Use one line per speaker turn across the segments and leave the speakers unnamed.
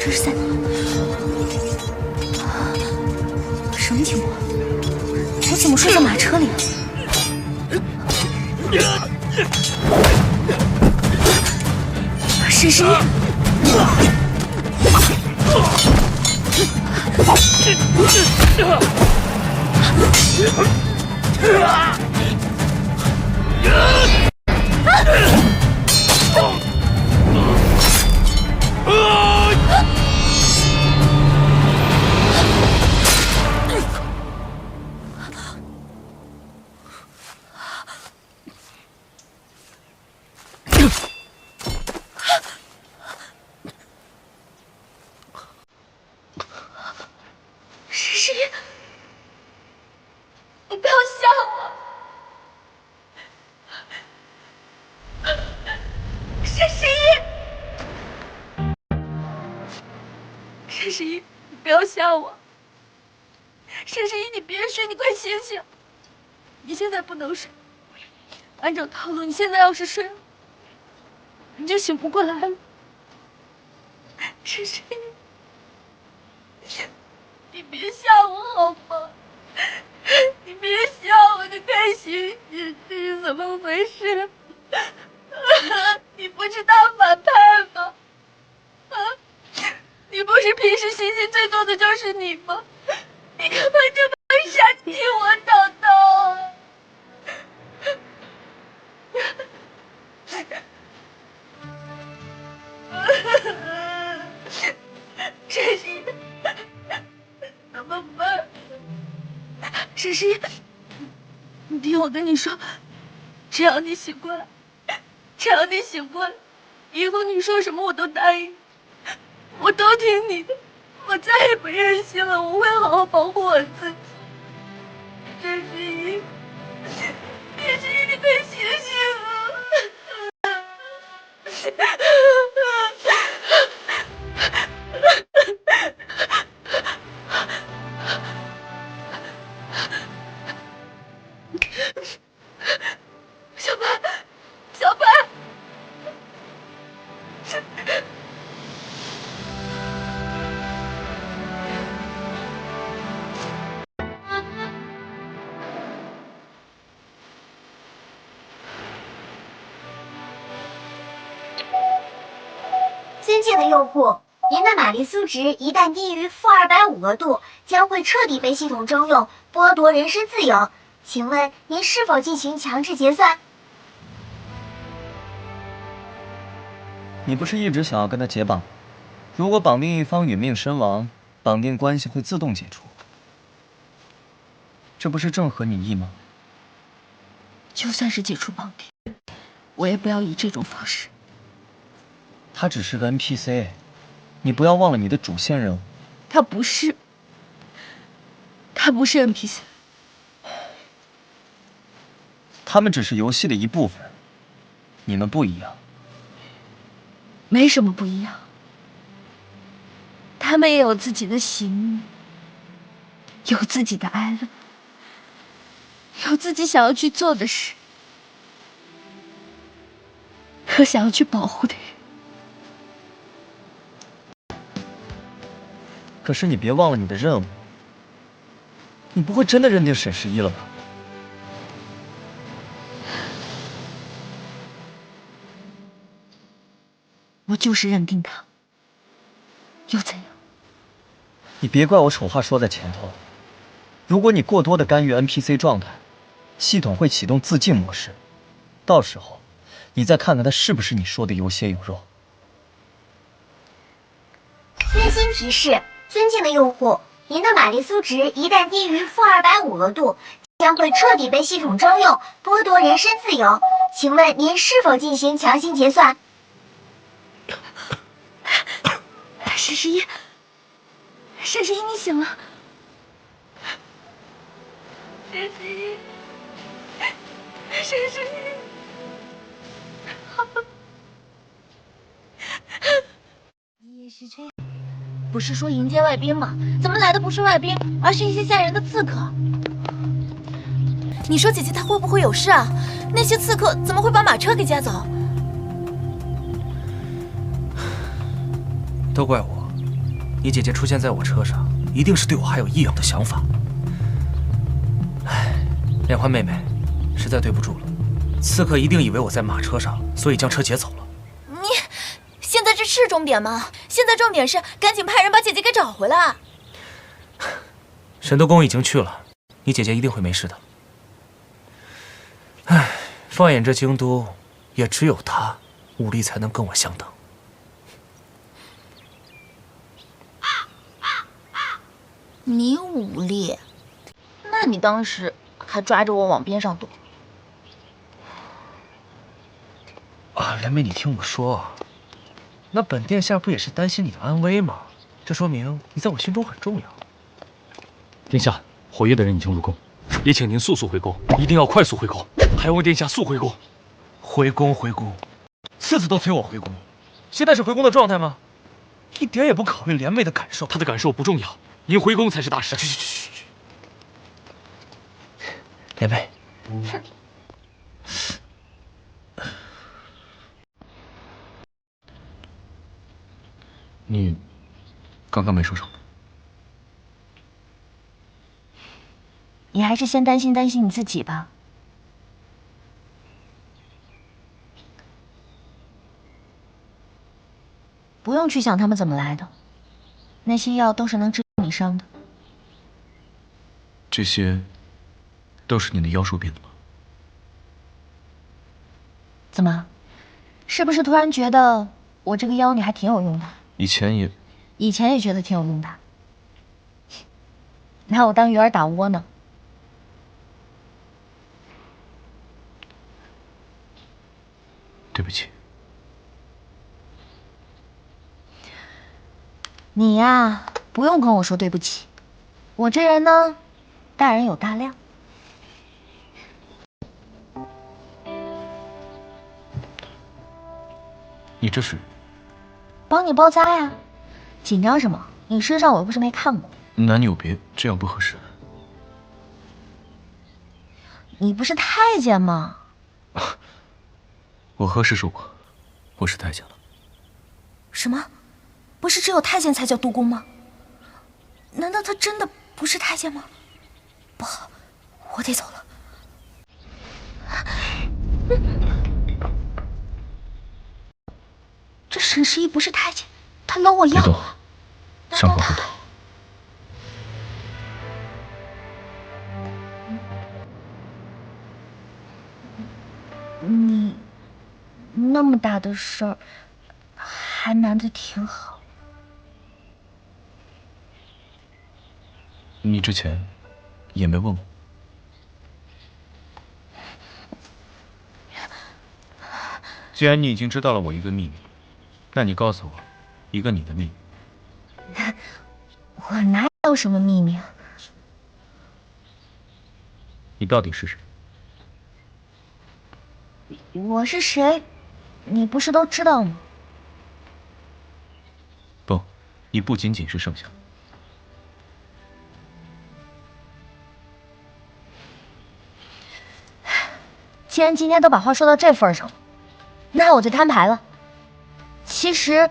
这是在哪？什么情况？我怎么睡在马车里了？沈十一！沈十一，你不要吓我！沈十一，沈十一，你不要吓我！沈十一，你别睡，你快醒醒！你现在不能睡，按照套路，你现在要是睡了，你就醒不过来了。沈十一。你别吓我好吗？你别吓我，你快醒醒！这是怎么回事？你不是大反派吗？你不是平时心机最多的就是你吗？你干嘛这么煽情我找到？沈十一，怎么办？沈十一，你听我跟你说，只要你醒过来，以后你说什么我都答应，我都听你的，我再也不任性了，我会好好保护我自己。沈十一，你快醒醒啊！小白，
尊敬的用户，您的玛丽苏值一旦低于-250个度，将会彻底被系统征用，剥夺人身自由。请问您是否进行强制结算？
你不是一直想要跟他解绑？如果绑定一方殒命身亡，绑定关系会自动解除，这不是正合你意吗？
就算是解除绑定，我也不要以这种方式。
他只是个 NPC， 你不要忘了你的主线任务。
他不是 NPC，
他们只是游戏的一部分，你们不一样。
没什么不一样，他们也有自己的喜怒，有自己的哀乐，有自己想要去做的事，和想要去保护的人。
可是你别忘了你的任务，你不会真的认定沈十一了吧？
我就是认定他，又怎样？
你别怪我丑话说在前头，如果你过多的干预 NPC 状态，系统会启动自净模式，到时候你再看看他是不是你说的有血有肉。
温馨提示：尊敬的用户，您的玛丽苏值一旦低于-250个度，将会彻底被系统征用，剥夺人身自由。请问您是否进行强行结算？
沈十一，你醒了。
沈十一，不是说迎接外宾吗？怎么来的不是外宾，而是一些下人的刺客？
你说姐姐她会不会有事啊？那些刺客怎么会把马车给夹走？
都怪我，你姐姐出现在我车上，一定是对我还有异样的想法。唉，莲花妹妹，实在对不住了。刺客一定以为我在马车上，所以将车劫走了。
你现在这是重点吗？现在重点是赶紧派人把姐姐给找回来。
神都宫已经去了，你姐姐一定会没事的。唉，放眼这京都，也只有她武力才能跟我相等。
你武力？那你当时还抓着我往边上躲？
啊，莲妹，你听我说，那本殿下不也是担心你的安危吗？这说明你在我心中很重要。
殿下，火焰的人已经入宫，也请您速速回宫，一定要快速回宫，还望殿下速回宫。
回宫，次次都催我回宫，现在是回宫的状态吗？一点也不考虑莲妹的感受。
她的感受不重要，您回宫才是大事。
去！莲妹，
你刚刚没说什么？
你还是先担心你自己吧。不用去想他们怎么来的，那些药都是能治你伤的。
这些都是你的妖术变的吗？
怎么，是不是突然觉得我这个妖女还挺有用的？
以前也
觉得挺有用的，拿我当鱼饵打窝呢。
对不起。
你呀，不用跟我说对不起。我这人呢，大人有大量。
你这是
帮你包扎呀，紧张什么？你身上我又不是没看过。
男女有别，这样不合适。
你不是太监吗？
我何时说过我是太监了？
什么？不是只有太监才叫督工吗？难道他真的不是太监吗？不好，我得走了。
这沈十一不是太监，他搂我腰。
别动，伤口会疼。
你那么大的事儿，还瞒得挺好。
你之前也没问我。既然你已经知道了我一个秘密，那你告诉我一个你的秘密。
我哪有什么秘密啊？
你到底是谁？
我是谁，你不是都知道吗？
不，你不仅仅是圣香。
既然今天都把话说到这份上了，那我就摊牌了。其实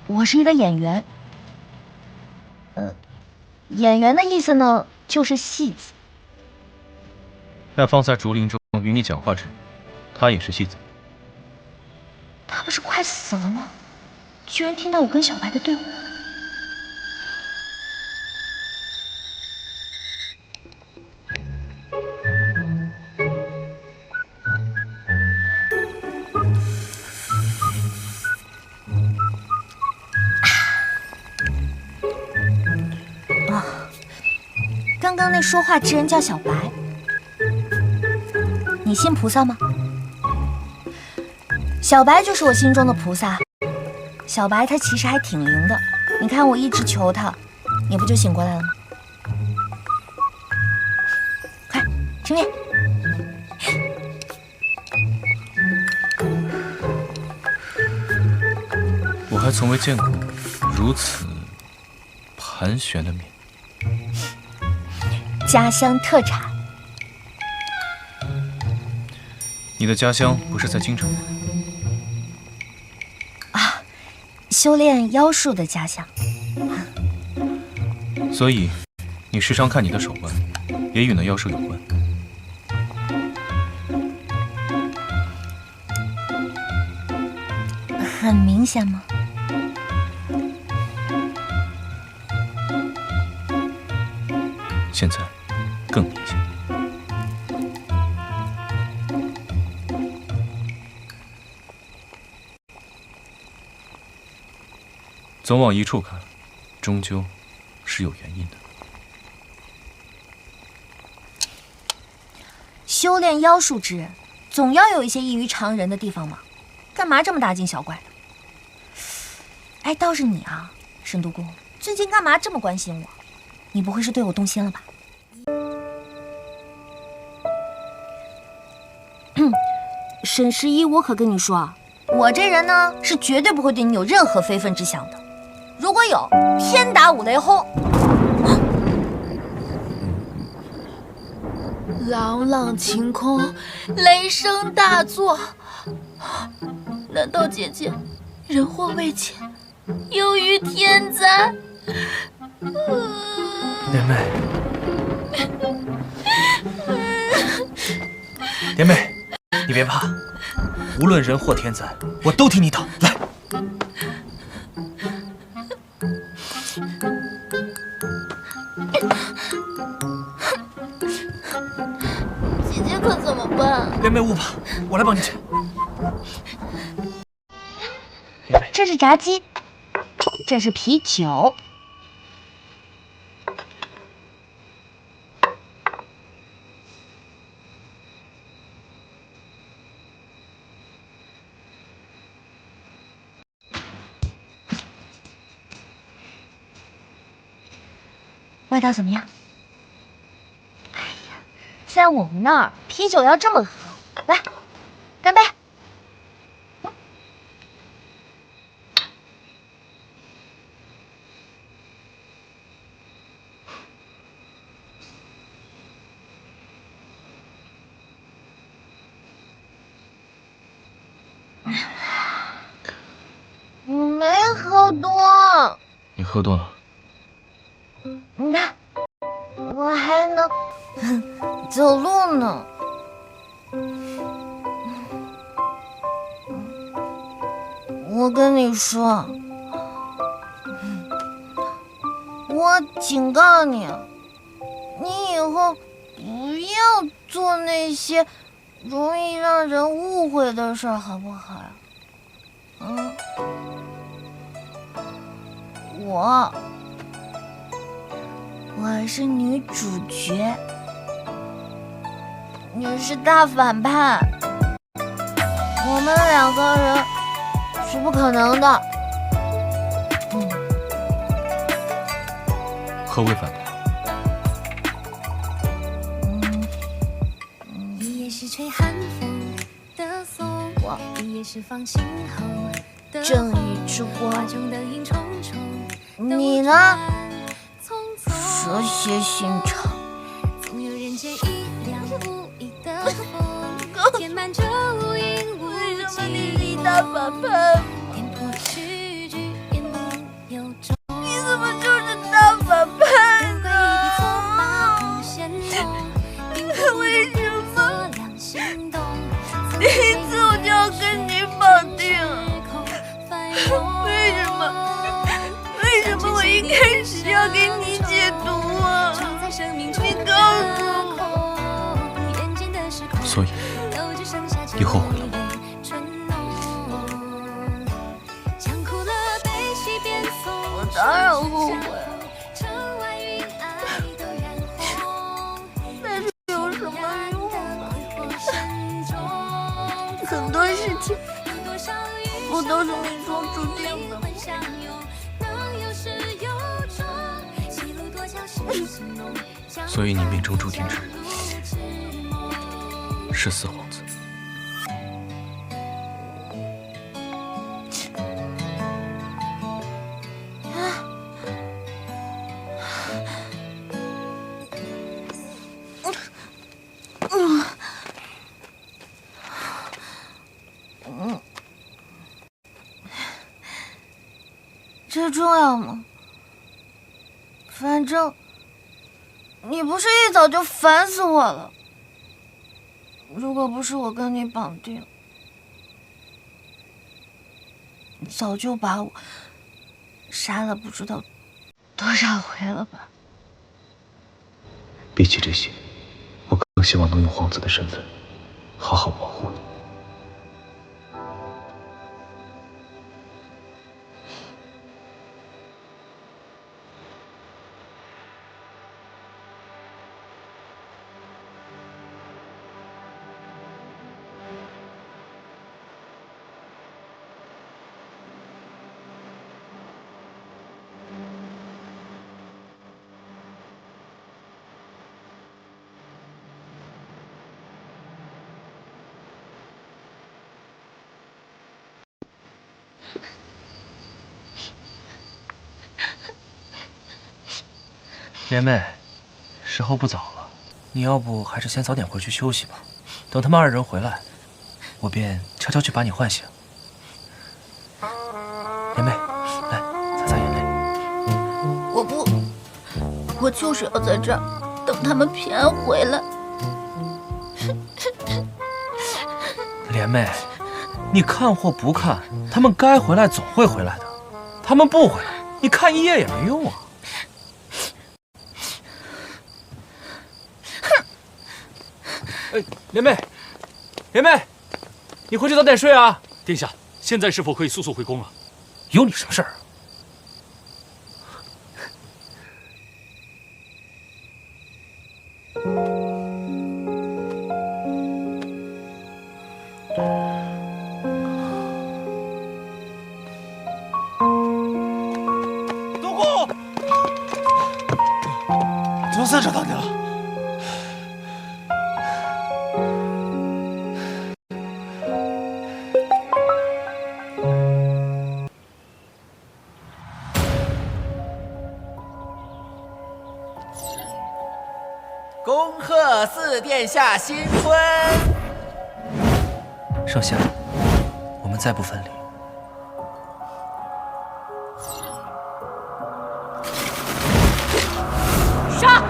我是一个演员，演员的意思呢就是戏子。
那方在竹林中与你讲话之人，他也是戏子。
他不是快死了吗？居然听到我跟小白的对话。
刚刚那说话之人叫小白，你信菩萨吗？小白就是我心中的菩萨。小白他其实还挺灵的，你看我一直求他，你不就醒过来了吗？快，听练。
我还从未见过如此盘旋的面。
家乡特产。
你的家乡不是在京城吗？
修炼妖术的家乡。
所以，你时常看你的手腕，也与那妖兽有关。
很明显吗？
现在更明显。总往一处看，终究是有原因的。
修炼妖术之人，总要有一些异于常人的地方嘛，干嘛这么大惊小怪的？哎，倒是你啊，沈都公，最近干嘛这么关心我？你不会是对我动心了吧？沈十一，我可跟你说啊，我这人呢是绝对不会对你有任何非分之想的。如果有，天打五雷轰！
朗朗晴空，雷声大作。难道姐姐人祸未浅，忧于天灾？
莲妹，莲妹，你别怕，无论人祸天灾，我都替你挡。来。
姐姐可怎么办？
莲妹勿怕，我来帮你捡。
这是炸鸡，这是啤酒。味道怎么样？哎呀，在我们那儿啤酒要这么喝。来，干杯！我没喝多。
你喝多了。
你看，我还能
走路呢。我跟你说，我警告你，你以后不要做那些容易让人误会的事儿，好不好呀？我是女主角，你是大反派，我们两个人是不可能的。
何为反派？
一夜是吹寒风的风，一夜是放晴后的
正义之光，
花中的影重重，
你呢？蛇蝎心肠，
总有人间一两无意的风，填满周阴无
为什么你
际
是大反派？
点破诗句，言不由衷。
你怎么就是大反派呢？为什么第一次我就要跟你绑定？为什么？为什么我一开始要给你解毒啊？你告诉我。
所以，你后悔了吗？
我当然后悔。但是有什么用呢？很多事情不都是命中注定的吗？
所以你命中注定之人是四皇子。
这重要吗？反正你不是一早就烦死我了。如果不是我跟你绑定，你早就把我杀了不知道多少回了吧。
比起这些，我更希望能用皇子的身份好好保护你。莲妹，时候不早了，你要不还是先早点回去休息吧。等他们二人回来，我便悄悄去把你唤醒。莲妹，来擦擦眼泪。
我不，我就是要在这儿等他们平安回来。
莲妹，你看或不看，他们该回来总会回来的。他们不回来，你看一夜也没用啊。哎，莲妹，莲妹，你回去早点睡啊。
殿下，现在是否可以速速回宫了？
有你什么事儿啊？东宫，总算找到你了。
恭贺四殿下新婚！
圣夏，我们再不分离。
杀！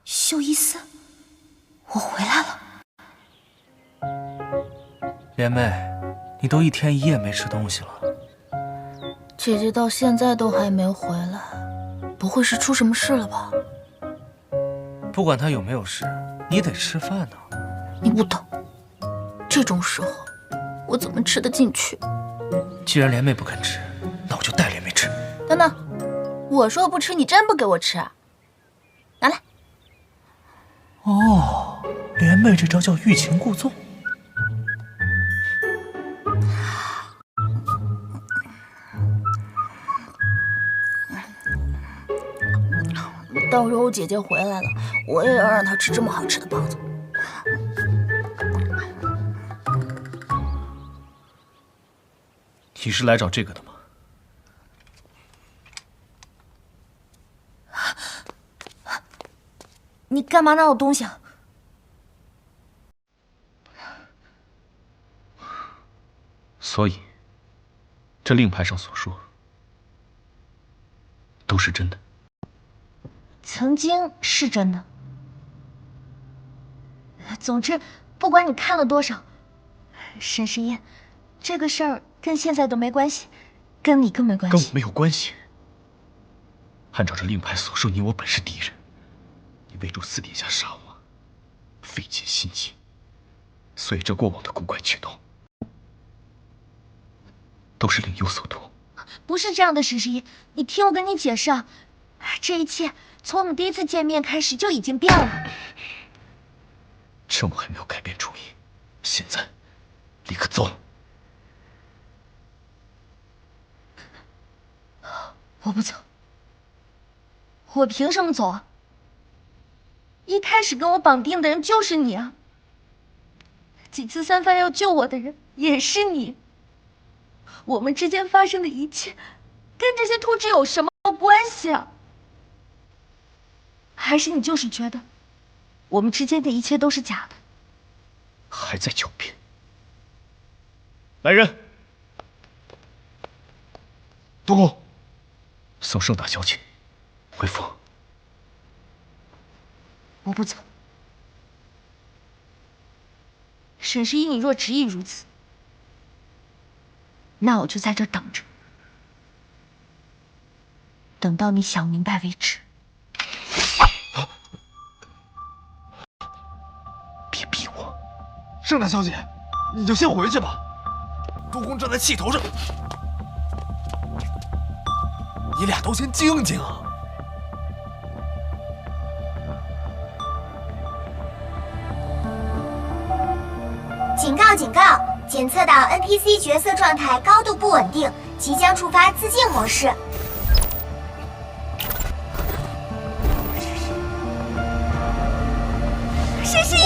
修一思，我回来了。
莲妹，你都1天1夜没吃东西了。
姐姐到现在都还没回来，不会是出什么事了吧？
不管她有没有事，你得吃饭呢。
你不懂，这种时候我怎么吃得进去？
既然莲妹不肯吃，那我就带莲妹吃。
等等，我说不吃，你真不给我吃啊？拿来。
哦，莲妹这招叫欲擒故纵。
到时候姐姐回来了，我也要让她吃这么好吃的包子。
你是来找这个的吗？
你干嘛拿我东西啊？
所以，这令牌上所说都是真的。
曾经是真的。总之，不管你看了多少，沈时宴，这个事儿跟现在都没关系，跟你更没关系。
跟我没有关系。按照这令牌所说，你我本是敌人，你为助四殿下杀我，费尽心机，所以这过往的古怪举动，都是另有所图。
不是这样的，沈时宴，你听我跟你解释啊，这一切从我们第一次见面开始就已经变了。
趁我还没有改变主意，现在立刻走。
我不走，我凭什么走啊？一开始跟我绑定的人就是你啊，几次三番要救我的人也是你。我们之间发生的一切，跟这些秃子有什么关系啊？还是你就是觉得我们之间的一切都是假的？
还在狡辩。来人，
督工，
送盛大小姐回府。
我不走。沈十一，你若执意如此，那我就在这等着，等到你想明白为止。
别逼我！
盛大小姐，你就先回去吧。督工正在气头上，你俩都先静静。
警告！警告！检测到 NPC 角色状态高度不稳定，即将触发自净模式。
沈十一，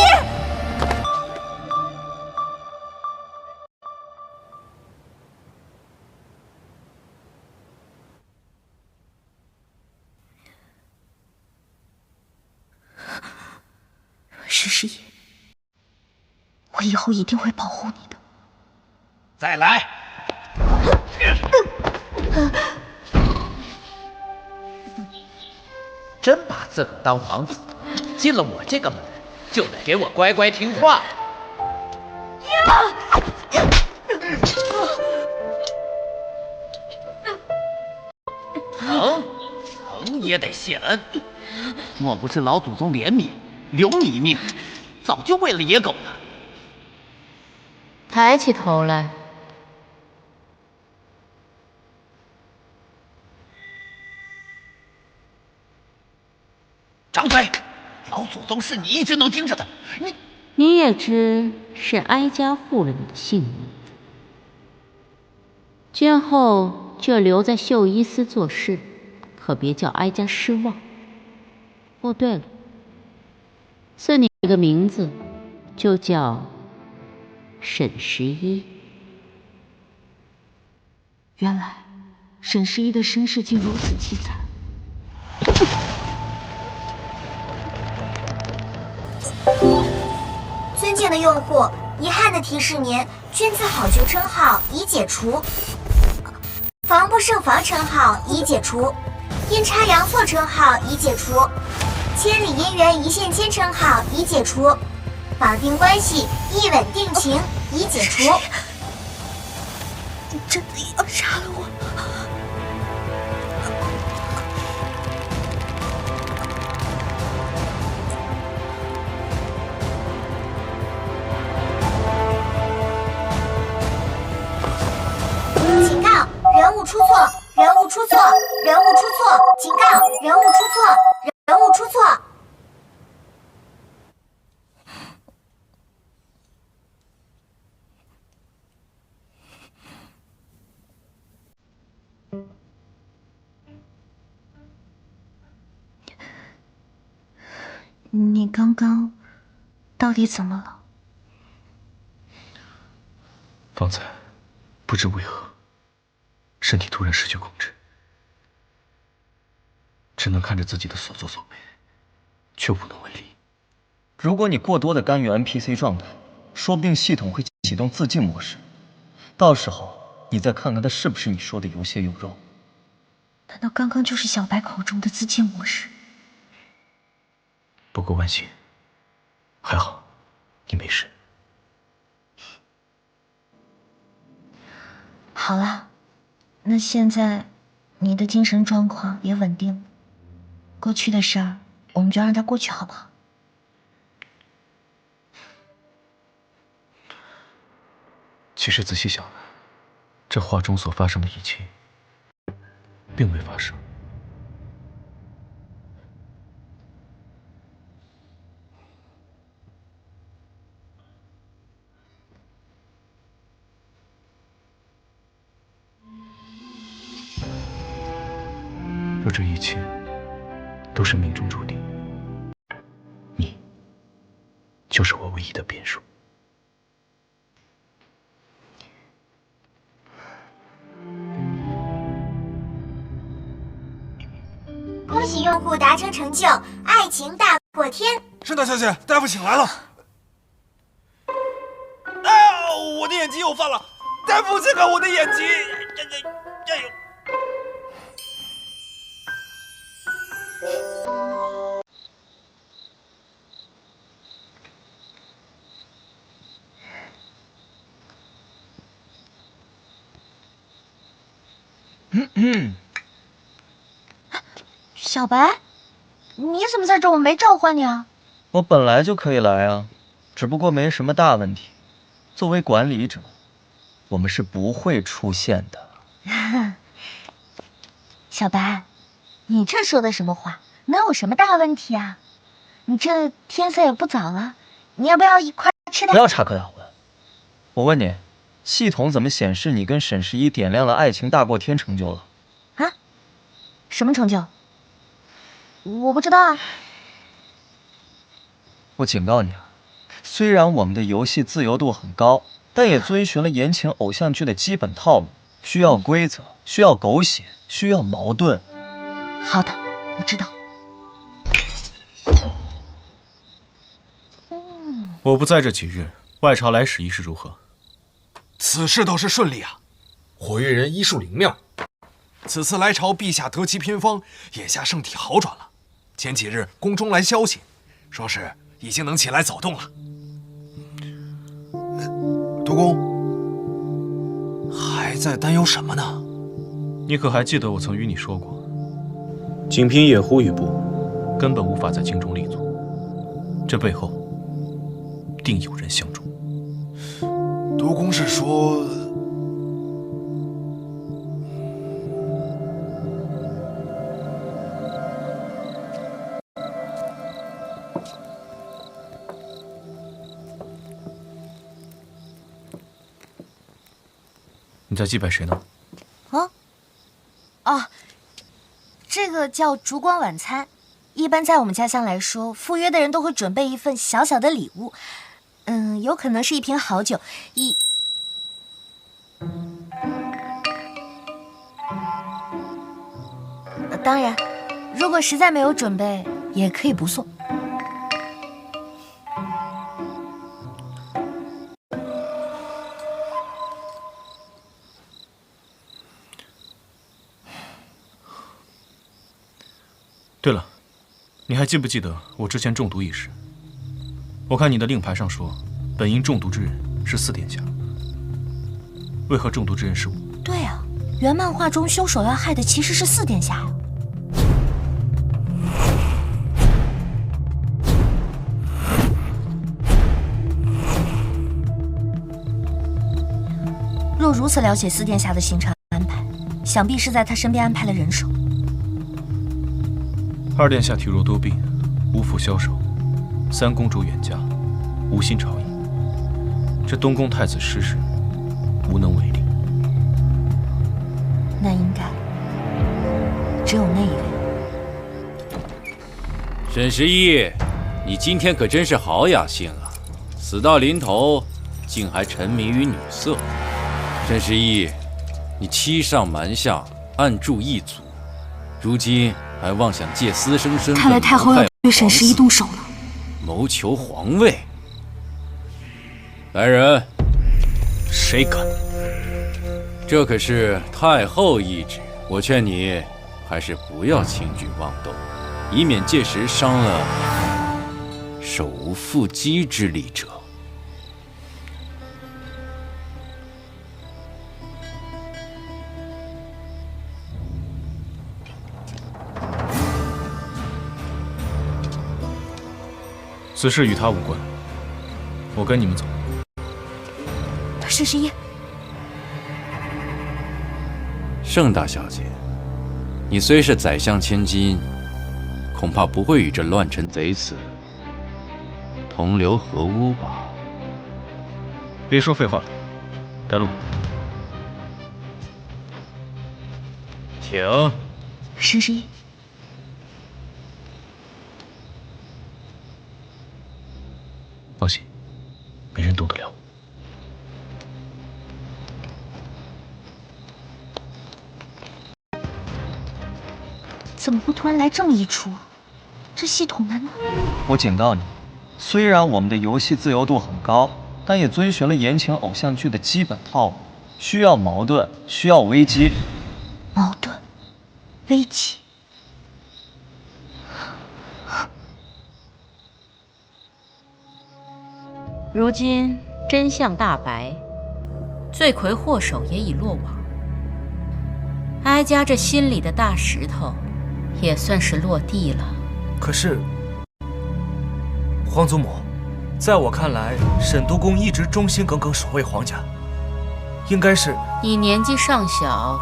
沈十一，我以后一定会保护你的。
再来！真把自个儿当王子，进了我这个门，就得给我乖乖听话。疼也得谢恩。莫不是老祖宗怜悯，留你一命，早就喂了野狗了。
抬起头来。
张飞，老祖宗是你一直能盯着的，
你也知是哀家负了你的性命，今后就留在绣衣司做事，可别叫哀家失望。哦，对了，赐你一个名字，就叫沈十一。
原来沈十一的身世竟如此凄惨。
尊敬的用户，遗憾的提示您，君子好逑称号已解除，防不胜防称号已解除，阴差阳错称号已解除，千里姻缘一线牵称号已解除，绑定关系一吻定情已解除。
你真的要杀了我？
警告！人物出错！人物出错！人物出错！警告！人物出错！人物出错！
你刚刚到底怎么了？
方才不知为何，身体突然失去控制，只能看着自己的所作所为，却无能为力。
如果你过多的干预 NPC 状态，说不定系统会启动自净模式，到时候你再看看它是不是你说的有血有肉。
难道刚刚就是小白口中的自净模式？
不过万幸，还好你没事。
好啦，那现在你的精神状况也稳定了，过去的事儿我们就让它过去，好不好？
其实仔细想来，这画中所发生的一切，并未发生。若这一切都是命中注定，你就是我唯一的变数。
恭喜用户达成成就，爱情大过天。
盛大小姐，大夫请来了。哎呀，我的眼睛又犯了。再不去看我的眼睛，这有。
小白，你怎么在这？我没召唤你啊。
我本来就可以来啊，只不过没什么大问题。作为管理者，我们是不会出现的。
小白，你这说的什么话？能有什么大问题啊？你这天色也不早了，你要不要一块吃点？
不要插科打诨。我问你，系统怎么显示你跟沈十一点亮了爱情大过天成就了？
啊？什么成就？我不知道啊。
我警告你啊，虽然我们的游戏自由度很高，但也遵循了言情偶像剧的基本套路，需要规则，需要狗血，需要矛盾。
好的，我知道。
我不在这几日，外朝来使一事如何？
此事倒是顺利啊，火月人医术灵妙。此次来朝，陛下得其偏方，眼下圣体好转了。前几日宫中来消息，说是已经能起来走动了。督公还在担忧什么呢？
你可还记得我曾与你说过，仅凭野狐与部，根本无法在京中立足。这背后定有人相助。
督公是说，
你在祭拜谁呢？
这个叫烛光晚餐。一般在我们家乡来说，赴约的人都会准备一份小小的礼物，有可能是一瓶好酒，当然，如果实在没有准备，也可以不送。
对了，你还记不记得我之前中毒一事？我看你的令牌上说，本应中毒之人是4殿下，为何中毒之人是我？
对啊，原漫画中凶手要害的其实是4殿下呀。若如此了解4殿下的行程安排，想必是在他身边安排了人手。
2殿下体弱多病，无父消瘦；3公主远嫁，无心朝议。这东宫太子失势，无能为力。
那应该只有那一位。
沈十一，你今天可真是好雅兴啊！死到临头，竟还沉迷于女色。沈十一，你欺上瞒下，暗助异族，如今还妄想借私生身份，
看来太后要对沈十一动手了，
谋求皇位。来人，
谁敢？
这可是太后懿旨，我劝你还是不要轻举妄动，以免届时伤了手无缚鸡之力者。
此事与他无关，我跟你们走。
沈十一，
盛大小姐，你虽是宰相千金，恐怕不会与这乱臣贼子同流合污吧？
别说废话了，带路。请。
沈十一，
放心，没人动得了。
怎么会突然来这么一出？这系统难道……
我警告你，虽然我们的游戏自由度很高，但也遵循了言情偶像剧的基本套路，需要矛盾，需要危机。
矛盾，危机。
如今真相大白，罪魁祸首也已落网，哀家这心里的大石头也算是落地了。
可是，皇祖母，在我看来，沈都公一直忠心耿耿守卫皇家，应该是
你年纪尚小，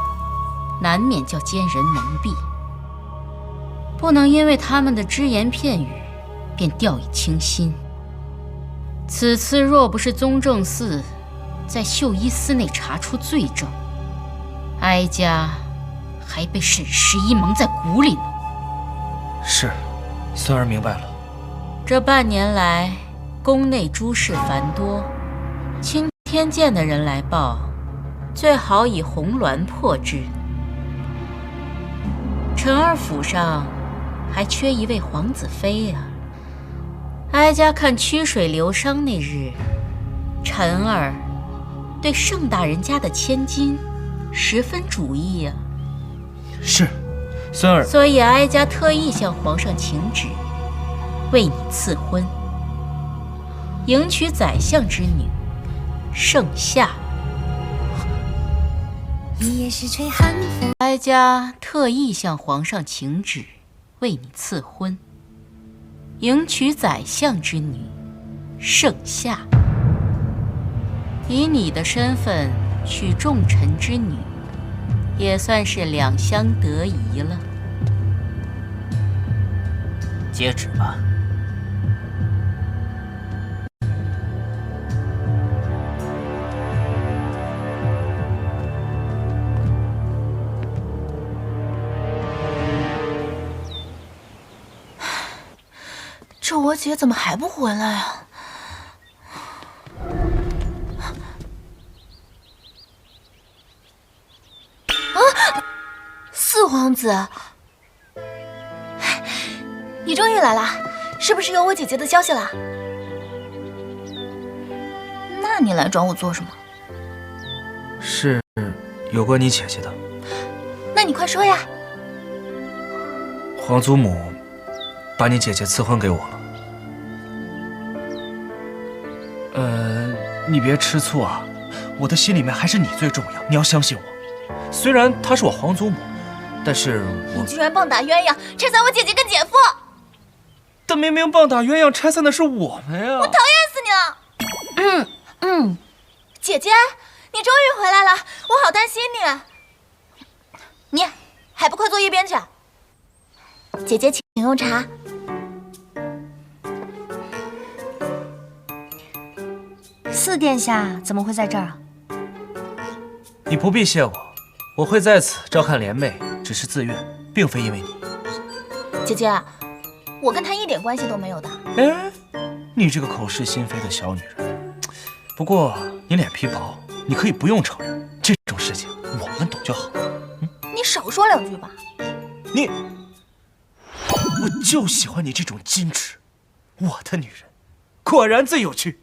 难免叫奸人蒙蔽，不能因为他们的只言片语便掉以轻心。此次若不是宗正寺在绣衣司内查出罪证，哀家还被沈十一蒙在鼓里呢。
是，孙儿明白了。
这半年来，宫内诸事繁多，钦天监的人来报，最好以红鸾破之。臣儿府上还缺一位皇子妃呀。哀家看曲水流觞那日，臣儿对盛大人家的千金十分主意呀。
是，孙儿。
所以哀家特意向皇上请旨，为你赐婚，迎娶宰相之女盛夏。
你也是吹寒风。
哀家特意向皇上请旨，为你赐婚，迎娶宰相之女盛夏。以你的身份娶重臣之女，也算是两相得宜了。
接旨吧。
这我姐怎么还不回来啊？四皇子，你终于来了，是不是有我姐姐的消息了？那你来找我做什么？
是有关你姐姐的。
那你快说呀！
皇祖母把你姐姐赐婚给我了。你别吃醋啊，我的心里面还是你最重要，你要相信我。虽然她是我皇祖母，但是
你居然棒打鸳鸯，拆散我姐姐跟姐夫！
但明明棒打鸳鸯拆散的是我们呀！
我讨厌死你了！姐姐，你终于回来了，我好担心你。你还不快坐一边去！姐姐，请用茶。四殿下怎么会在这儿啊？
你不必谢我，我会在此照看莲妹，只是自愿，并非因为你。
姐姐，我跟她一点关系都没有的。
哎，你这个口是心非的小女人。不过你脸皮薄，你可以不用承认，这种事情我们懂就好。
你少说两句吧。
我就喜欢你这种矜持，我的女人果然最有趣。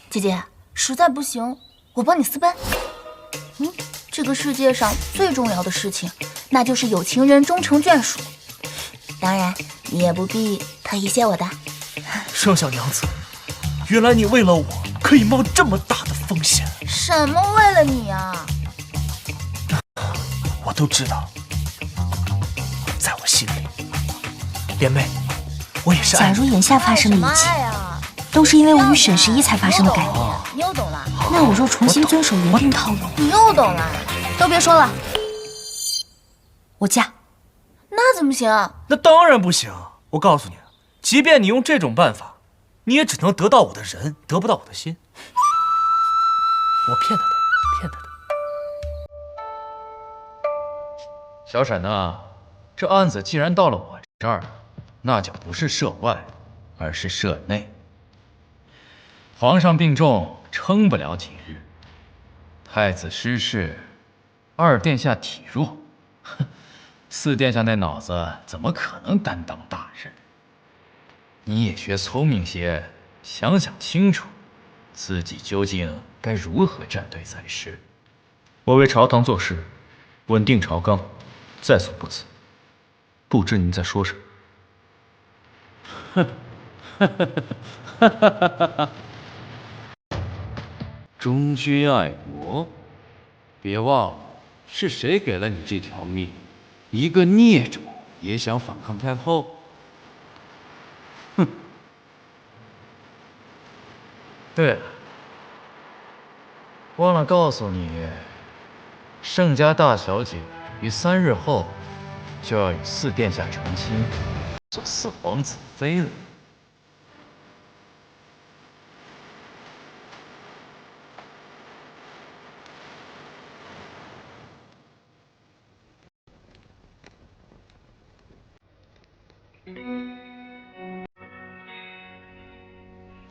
姐姐，实在不行，我帮你私奔。这个世界上最重要的事情，那就是有情人终成眷属。当然，你也不必特意谢我的。
圣小娘子，原来你为了我可以冒这么大的风险。
什么为了你啊？
我都知道，在我心里，莲妹，我也是爱你。
假如眼下发生的一切，都是因为我与沈十一才发生的改变，你又懂了。那我若重新遵守原定套路，你又懂了。都别说了，我嫁。那怎么行？
那当然不行。我告诉你，即便你用这种办法，你也只能得到我的人，得不到我的心。我骗他的，骗他的。
小沈呐，这案子既然到了我这儿，那就不是涉外，而是涉内。皇上病重，撑不了几日。太子失势，二殿下体弱，四殿下那脑子怎么可能担当大任？你也学聪明些，想想清楚，
自己究竟该如何站队才是。我为朝堂做事，稳定朝纲，在所不辞。不知您在说什么？
忠君爱国，别忘了是谁给了你这条命。一个孽种也想反抗太后？哼！
对了，忘了告诉你，盛家大小姐于3日后就要与4殿下成亲，做4皇子妃了。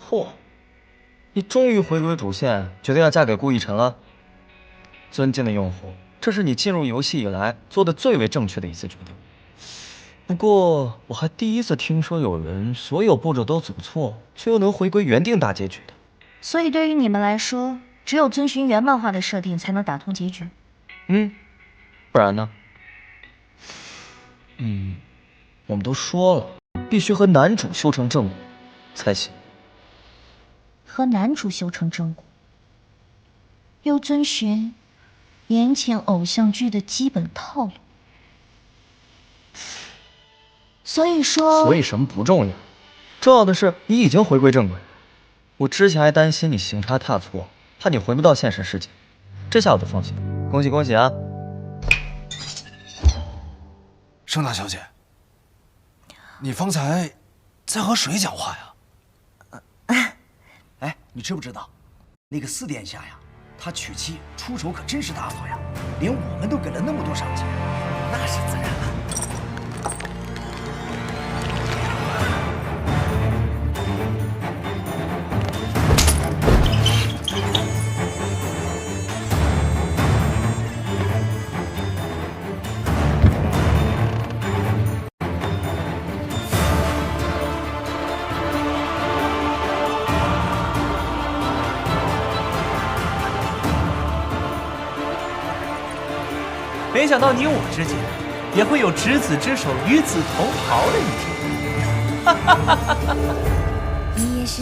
嚯，你终于回归主线，决定要嫁给顾逸晨了。尊敬的用户，这是你进入游戏以来做的最为正确的一次决定。不过，我还第一次听说有人所有步骤都走错，却又能回归原定大结局的。
所以对于你们来说，只有遵循原漫画的设定才能打通结局。
不然呢？我们都说了，必须和男主修成正果才行。
和男主修成正果，又遵循言情偶像剧的基本套路。所以
什么不重要，重要的是你已经回归正轨。我之前还担心你行差踏错，怕你回不到现实世界，这下我就放心了。恭喜恭喜啊！
盛大小姐，你方才在和谁讲话呀？
哎，你知不知道，那个4殿下呀，他娶妻出手可真是大方呀，连我们都给了那么多赏钱，那是自然了。
没想到你我之间也会有执子之手与子同袍的一天。